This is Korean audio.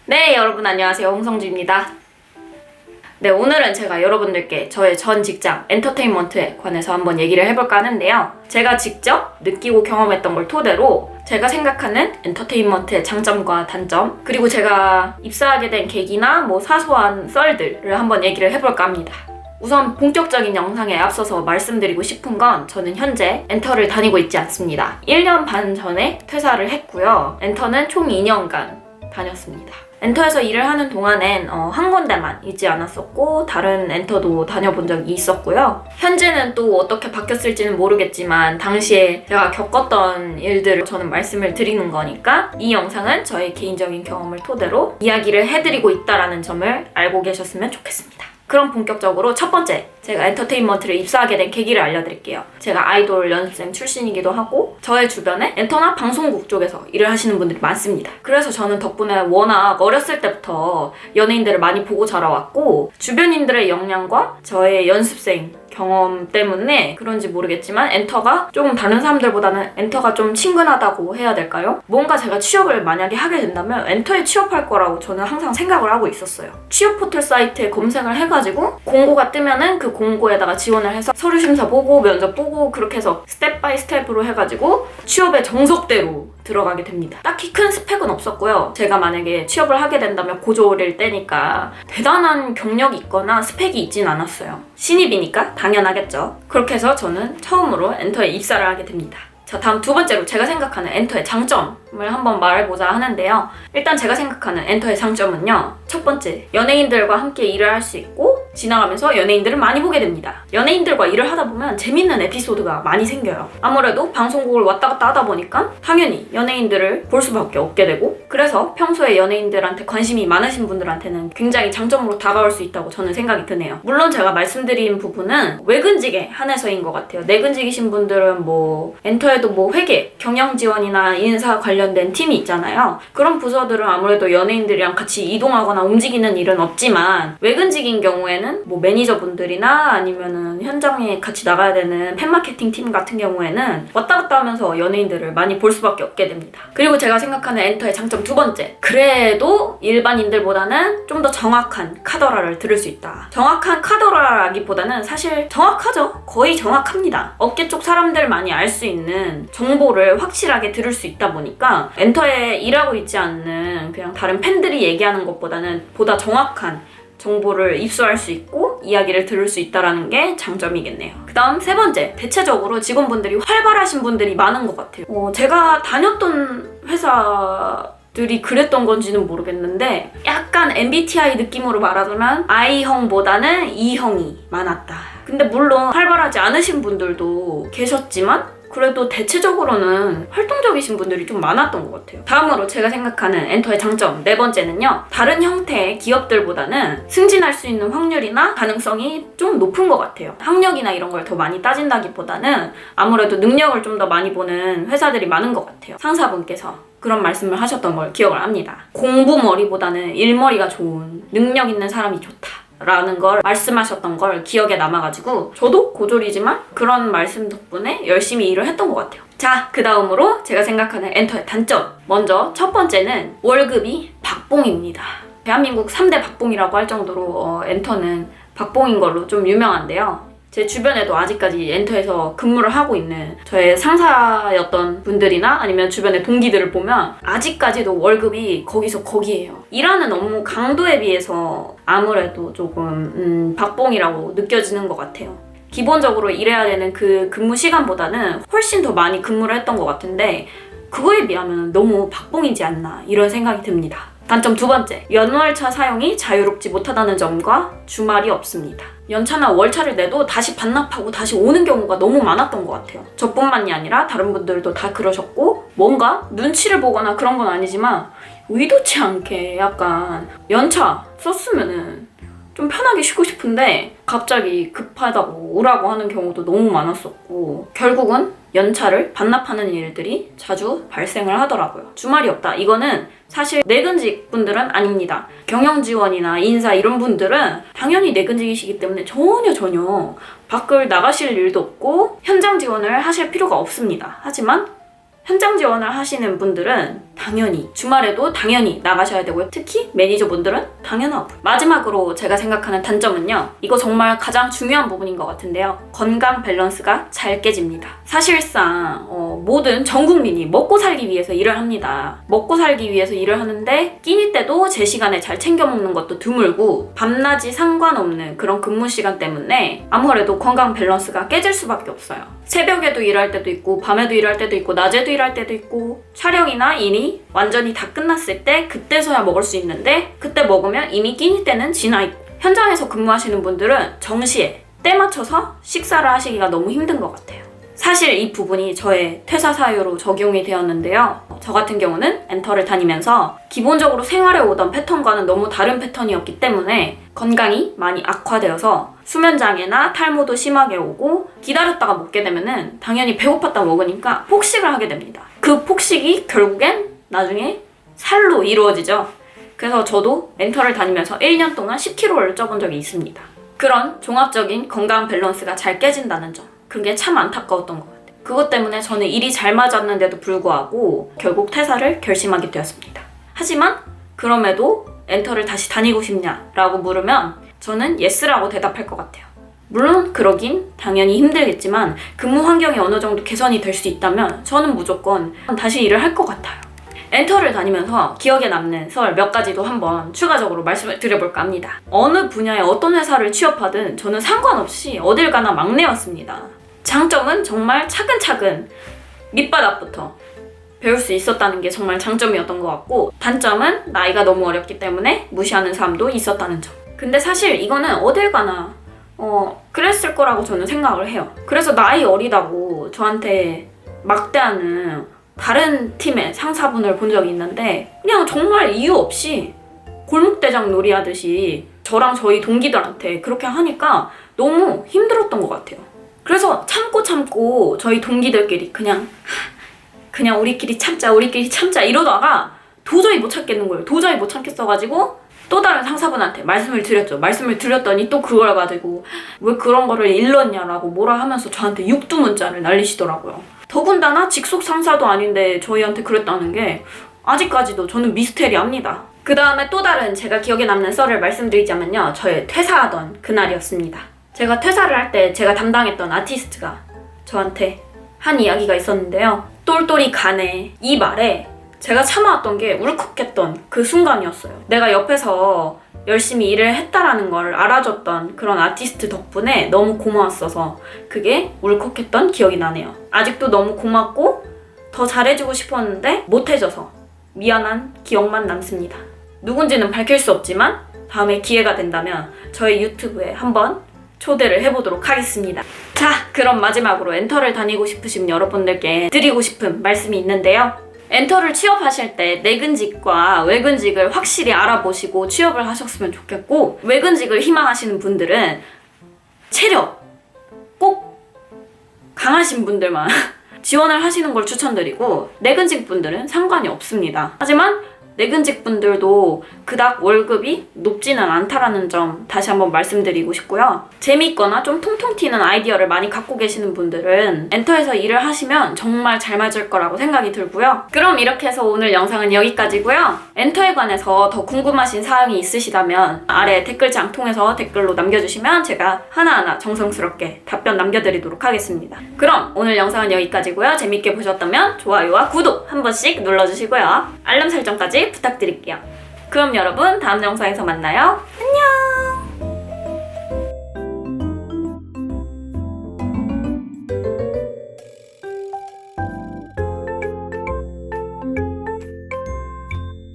네, 여러분 안녕하세요. 홍성주입니다. 네, 오늘은 제가 여러분들께 저의 전 직장 엔터테인먼트에 관해서 한번 얘기를 해볼까 하는데요. 제가 직접 느끼고 경험했던 걸 토대로 제가 생각하는 엔터테인먼트의 장점과 단점, 그리고 제가 입사하게 된 계기나 사소한 썰들을 한번 얘기를 해볼까 합니다. 우선 본격적인 영상에 앞서서 말씀드리고 싶은 건 저는 현재 엔터를 다니고 있지 않습니다. 1년 반 전에 퇴사를 했고요. 엔터는 총 2년간 다녔습니다. 엔터에서 일을 하는 동안엔 한 군데만 있지 않았었고 다른 엔터도 다녀본 적이 있었고요. 현재는 또 어떻게 바뀌었을지는 모르겠지만 당시에 제가 겪었던 일들을 저는 말씀을 드리는 거니까 이 영상은 저의 개인적인 경험을 토대로 이야기를 해드리고 있다는 점을 알고 계셨으면 좋겠습니다. 그럼 본격적으로 첫 번째, 제가 엔터테인먼트를 입사하게 된 계기를 알려드릴게요. 제가 아이돌 연습생 출신이기도 하고 저의 주변에 엔터나 방송국 쪽에서 일을 하시는 분들이 많습니다. 그래서 저는 덕분에 워낙 어렸을 때부터 연예인들을 많이 보고 자라왔고 주변인들의 영향과 저의 연습생 경험 때문에 그런지 모르겠지만 엔터가 조금 다른 사람들보다는 엔터가 좀 친근하다고 해야 될까요? 뭔가 제가 취업을 만약에 하게 된다면 엔터에 취업할 거라고 저는 항상 생각을 하고 있었어요. 취업 포털 사이트에 검색을 해가지고 공고가 뜨면은 그 공고에다가 지원을 해서 서류 심사 보고 면접 보고 그렇게 해서 스텝 바이 스텝으로 해가지고 취업의 정석대로 들어가게 됩니다. 딱히 큰 스펙은 없었고요. 제가 만약에 취업을 하게 된다면 고졸일 때니까 대단한 경력이 있거나 스펙이 있진 않았어요. 신입이니까 당연하겠죠. 그렇게 해서 저는 처음으로 엔터에 입사를 하게 됩니다. 자, 다음 두 번째로 제가 생각하는 엔터의 장점을 한번 말해보자 하는데요. 일단 제가 생각하는 엔터의 장점은요. 첫 번째, 연예인들과 함께 일을 할 수 있고 지나가면서 연예인들을 많이 보게 됩니다. 연예인들과 일을 하다 보면 재밌는 에피소드가 많이 생겨요. 아무래도 방송국을 왔다 갔다 하다 보니까 당연히 연예인들을 볼 수밖에 없게 되고 그래서 평소에 연예인들한테 관심이 많으신 분들한테는 굉장히 장점으로 다가올 수 있다고 저는 생각이 드네요. 물론 제가 말씀드린 부분은 외근직에 한해서인 것 같아요. 내근직이신 분들은 엔터에도 회계, 경영지원이나 인사 관련된 팀이 있잖아요. 그런 부서들은 아무래도 연예인들이랑 같이 이동하거나 움직이는 일은 없지만 외근직인 경우에는 매니저분들이나 아니면은 현장에 같이 나가야 되는 팬마케팅 팀 같은 경우에는 왔다 갔다 하면서 연예인들을 많이 볼 수밖에 없게 됩니다. 그리고 제가 생각하는 엔터의 장점 두 번째, 그래도 일반인들보다는 좀 더 정확한 카더라를 들을 수 있다. 정확한 카더라라기보다는 사실 정확하죠. 거의 정확합니다. 업계 쪽 사람들 많이 알 수 있는 정보를 확실하게 들을 수 있다 보니까 엔터에 일하고 있지 않는 그냥 다른 팬들이 얘기하는 것보다는 보다 정확한 정보를 입수할 수 있고 이야기를 들을 수 있다는 게 장점이겠네요. 그 다음 세 번째, 대체적으로 직원분들이 활발하신 분들이 많은 것 같아요. 제가 다녔던 회사들이 그랬던 건지는 모르겠는데 약간 MBTI 느낌으로 말하자면 I형보다는 E형이 많았다. 근데 물론 활발하지 않으신 분들도 계셨지만 그래도 대체적으로는 활동적이신 분들이 좀 많았던 것 같아요. 다음으로 제가 생각하는 엔터의 장점 네 번째는요. 다른 형태의 기업들보다는 승진할 수 있는 확률이나 가능성이 좀 높은 것 같아요. 학력이나 이런 걸 더 많이 따진다기보다는 아무래도 능력을 좀 더 많이 보는 회사들이 많은 것 같아요. 상사분께서 그런 말씀을 하셨던 걸 기억을 합니다. 공부머리보다는 일머리가 좋은 능력 있는 사람이 좋다 라는 걸 말씀하셨던 걸 기억에 남아가지고 저도 고졸이지만 그런 말씀 덕분에 열심히 일을 했던 것 같아요. 자, 그 다음으로 제가 생각하는 엔터의 단점. 먼저 첫 번째는 월급이 박봉입니다. 대한민국 3대 박봉이라고 할 정도로 엔터는 박봉인 걸로 좀 유명한데요. 제 주변에도 아직까지 엔터에서 근무를 하고 있는 저의 상사였던 분들이나 아니면 주변의 동기들을 보면 아직까지도 월급이 거기서 거기예요. 일하는 업무 강도에 비해서 아무래도 조금 박봉이라고 느껴지는 것 같아요. 기본적으로 일해야 되는 그 근무 시간보다는 훨씬 더 많이 근무를 했던 것 같은데 그거에 비하면 너무 박봉이지 않나 이런 생각이 듭니다. 단점 두 번째, 연월차 사용이 자유롭지 못하다는 점과 주말이 없습니다. 연차나 월차를 내도 다시 반납하고 다시 오는 경우가 너무 많았던 것 같아요. 저뿐만이 아니라 다른 분들도 다 그러셨고 뭔가 눈치를 보거나 그런 건 아니지만 의도치 않게 약간 연차 썼으면은 좀 편하게 쉬고 싶은데 갑자기 급하다고 오라고 하는 경우도 너무 많았었고 결국은 연차를 반납하는 일들이 자주 발생을 하더라고요. 주말이 없다. 이거는 사실 내근직 분들은 아닙니다. 경영지원이나 인사 이런 분들은 당연히 내근직이시기 때문에 전혀 밖을 나가실 일도 없고 현장 지원을 하실 필요가 없습니다. 하지만 현장 지원을 하시는 분들은 당연히 주말에도 당연히 나가셔야 되고요. 특히 매니저분들은 당연하고. 마지막으로 제가 생각하는 단점은요, 이거 정말 가장 중요한 부분인 것 같은데요. 건강 밸런스가 잘 깨집니다. 사실상 모든 전 국민이 먹고 살기 위해서 일을 합니다. 먹고 살기 위해서 일을 하는데 끼니 때도 제 시간에 잘 챙겨 먹는 것도 드물고 밤낮이 상관없는 그런 근무 시간 때문에 아무래도 건강 밸런스가 깨질 수밖에 없어요. 새벽에도 일할 때도 있고 밤에도 일할 때도 있고 낮에도 일할 때도 있고 촬영이나 일이 완전히 다 끝났을 때 그때서야 먹을 수 있는데 그때 먹으면 이미 끼니 때는 지나 있고 현장에서 근무하시는 분들은 정시에 때 맞춰서 식사를 하시기가 너무 힘든 것 같아요. 사실 이 부분이 저의 퇴사 사유로 적용이 되었는데요. 저 같은 경우는 엔터를 다니면서 기본적으로 생활해 오던 패턴과는 너무 다른 패턴이었기 때문에 건강이 많이 악화되어서 수면장애나 탈모도 심하게 오고 기다렸다가 먹게 되면은 당연히 배고팠다 먹으니까 폭식을 하게 됩니다. 그 폭식이 결국엔 나중에 살로 이루어지죠. 그래서 저도 엔터를 다니면서 1년 동안 10kg를 쪄본 적이 있습니다. 그런 종합적인 건강 밸런스가 잘 깨진다는 점, 그게 참 안타까웠던 것 같아요. 그것 때문에 저는 일이 잘 맞았는데도 불구하고 결국 퇴사를 결심하게 되었습니다. 하지만 그럼에도 엔터를 다시 다니고 싶냐라고 물으면 저는 예스라고 대답할 것 같아요. 물론 그러긴 당연히 힘들겠지만 근무 환경이 어느 정도 개선이 될 수 있다면 저는 무조건 다시 일을 할 것 같아요. 엔터를 다니면서 기억에 남는 썰 몇 가지도 한번 추가적으로 말씀을 드려볼까 합니다. 어느 분야에 어떤 회사를 취업하든 저는 상관없이 어딜 가나 막내였습니다. 장점은 정말 차근차근 밑바닥부터 배울 수 있었다는 게 정말 장점이었던 것 같고, 단점은 나이가 너무 어렸기 때문에 무시하는 사람도 있었다는 점. 근데 사실 이거는 어딜 가나 그랬을 거라고 저는 생각을 해요. 그래서 나이 어리다고 저한테 막대하는 다른 팀의 상사분을 본 적이 있는데 그냥 정말 이유 없이 골목대장 놀이 하듯이 저랑 저희 동기들한테 그렇게 하니까 너무 힘들었던 것 같아요. 그래서 참고 저희 동기들끼리 그냥 우리끼리 참자 이러다가 도저히 못 참겠는 거예요. 도저히 못 참겠어가지고 또 다른 상사분한테 말씀을 드렸죠. 말씀을 드렸더니 또 그걸 가지고 왜 그런 거를 일렀냐라고 뭐라 하면서 저한테 육두문자를 날리시더라고요. 더군다나 직속 상사도 아닌데 저희한테 그랬다는 게 아직까지도 저는 미스테리합니다. 그 다음에 또 다른 제가 기억에 남는 썰을 말씀드리자면요. 저의 퇴사하던 그날이었습니다. 제가 퇴사를 할 때 제가 담당했던 아티스트가 저한테 한 이야기가 있었는데요. 똘똘이 가네. 이 말에 제가 참아왔던 게 울컥했던 그 순간이었어요. 내가 옆에서 열심히 일을 했다라는 걸 알아줬던 그런 아티스트 덕분에 너무 고마웠어서 그게 울컥했던 기억이 나네요. 아직도 너무 고맙고 더 잘해주고 싶었는데 못해줘서 미안한 기억만 남습니다. 누군지는 밝힐 수 없지만 다음에 기회가 된다면 저희 유튜브에 한번 초대를 해보도록 하겠습니다. 자, 그럼 마지막으로 엔터를 다니고 싶으신 여러분들께 드리고 싶은 말씀이 있는데요. 엔터를 취업하실 때 내근직과 외근직을 확실히 알아보시고 취업을 하셨으면 좋겠고, 외근직을 희망하시는 분들은 체력 꼭 강하신 분들만 지원을 하시는 걸 추천드리고, 내근직 분들은 상관이 없습니다. 하지만 내근직 분들도 그닥 월급이 높지는 않다라는 점 다시 한번 말씀드리고 싶고요. 재미있거나 좀 통통 튀는 아이디어를 많이 갖고 계시는 분들은 엔터에서 일을 하시면 정말 잘 맞을 거라고 생각이 들고요. 그럼 이렇게 해서 오늘 영상은 여기까지고요. 엔터에 관해서 더 궁금하신 사항이 있으시다면 아래 댓글창 통해서 댓글로 남겨주시면 제가 하나하나 정성스럽게 답변 남겨드리도록 하겠습니다. 그럼 오늘 영상은 여기까지고요. 재밌게 보셨다면 좋아요와 구독 한 번씩 눌러주시고요. 알람 설정까지 부탁드릴게요. 그럼 여러분 다음 영상에서 만나요. 안녕!